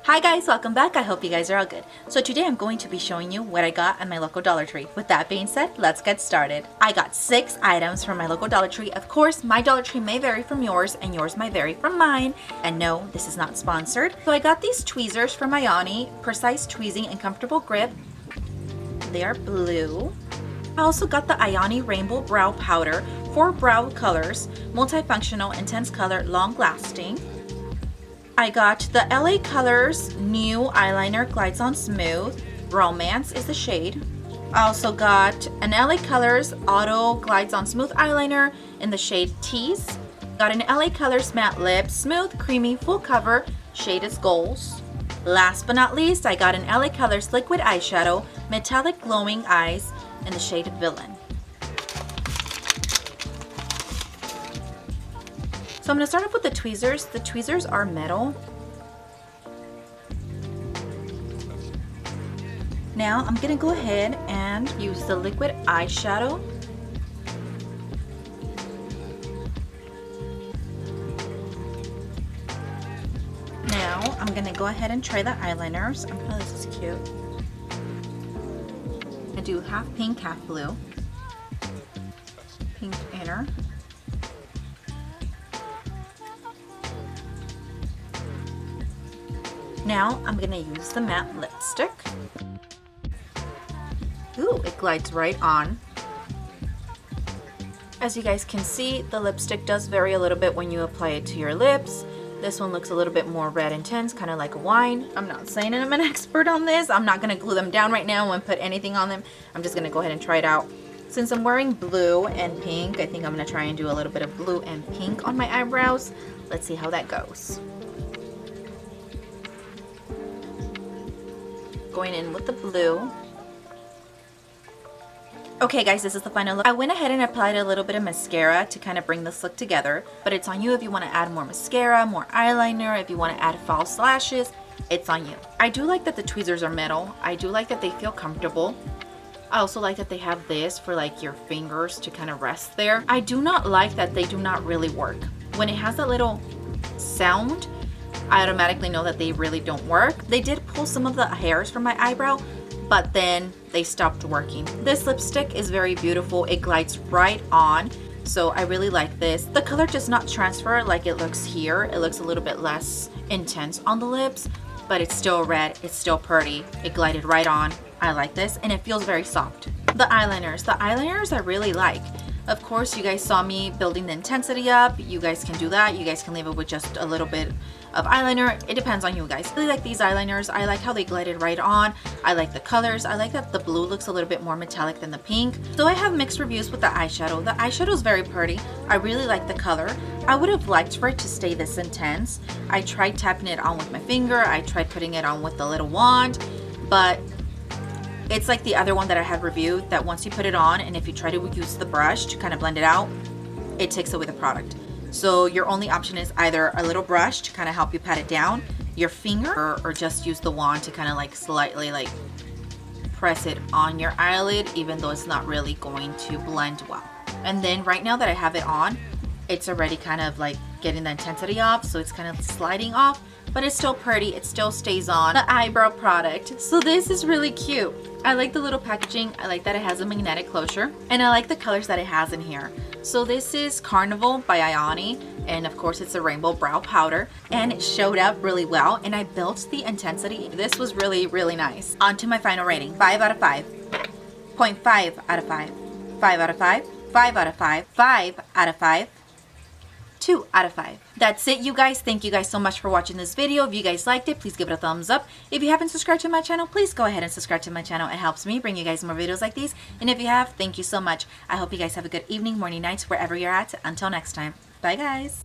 Hi guys, welcome back. I hope you guys are all good. So today I'm going to be showing you what I got at my local Dollar Tree. With that being said, let's get started. I got 6 items from my local Dollar Tree. Of course, my Dollar Tree may vary from yours and yours may vary from mine. And no, this is not sponsored. So I got these tweezers from Ioni, precise tweezing and comfortable grip. They are blue. I also got the Ioni Rainbow Brow Powder, 4 brow colors, multifunctional, intense color, long lasting. I got the LA Colors new eyeliner, glides on smooth. Romance is the shade. I also got an LA Colors auto glides on smooth eyeliner in the shade Tease. Got an LA Colors matte lip, smooth, creamy, full cover, shade is Goals. Last but not least, I got an LA Colors liquid eyeshadow, metallic glowing eyes in the shade Villain. So I'm going to start off with the tweezers. The tweezers are metal. Now I'm going to go ahead and use the liquid eyeshadow. Now I'm going to go ahead and try the eyeliners. Oh, this is cute. I do half pink, half blue. Pink inner. Now I'm going to use the matte lipstick. Ooh, it glides right on. As you guys can see, the lipstick does vary a little bit when you apply it to your lips. This one looks a little bit more red intense, kind of like a wine. I'm not saying I'm an expert on this. I'm not going to glue them down right now and put anything on them. I'm just going to go ahead and try it out. Since I'm wearing blue and pink, I think I'm going to try and do a little bit of blue and pink on my eyebrows. Let's see how that goes. Going in with the blue. Okay guys, this is the final look. I went ahead and applied a little bit of mascara to kind of bring this look together, but it's on you if you want to add more mascara, more eyeliner, if you want to add false lashes, it's on you. I do like that the tweezers are metal. I do like that they feel comfortable. I also like that they have this for like your fingers to kind of rest there. I do not like that they do not really work. When it has that little sound, I automatically know that they really don't work. They did pull some of the hairs from my eyebrow, but then they stopped working. This lipstick is very beautiful. It glides right on, so I really like this. The color does not transfer like it looks here. It looks a little bit less intense on the lips, but it's still red. It's still pretty. It glided right on. I like this, and it feels very soft. The eyeliners I really like. Of course, you guys saw me building the intensity up. You guys can do that. You guys can leave it with just a little bit of eyeliner. It depends on you guys. I really like these eyeliners. I like how they glided right on. I like the colors. I like that the blue looks a little bit more metallic than the pink. So I have mixed reviews with the eyeshadow. The eyeshadow is very pretty. I really like the color. I would have liked for it to stay this intense. I tried tapping it on with my finger. I tried putting it on with the little wand, but it's like the other one that I had reviewed, that once you put it on and if you try to use the brush to kind of blend it out, it takes away the product. So your only option is either a little brush to kind of help you pat it down, your finger, or just use the wand to kind of like slightly like press it on your eyelid, even though it's not really going to blend well. And then right now that I have it on, it's already kind of like getting the intensity off, so it's kind of sliding off, but it's still pretty. It still stays on. The eyebrow product. So this is really cute. I like the little packaging. I like that it has a magnetic closure, and I like the colors that it has in here. So this is Carnival by Ioni, and of course it's a rainbow brow powder, and it showed up really well, and I built the intensity. This was really, really nice. On to my final rating. 5 out of 5. 0.5 out of 5. 5 out of 5. 5 out of 5. 5 out of 5. 2 out of 5. That's it, you guys. Thank you guys so much for watching this video. If you guys liked it, please give it a thumbs up. If you haven't subscribed to my channel, please go ahead and subscribe to my channel. It helps me bring you guys more videos like these. And if you have, thank you so much. I hope you guys have a good evening, morning, nights, wherever you're at. Until next time. Bye, guys.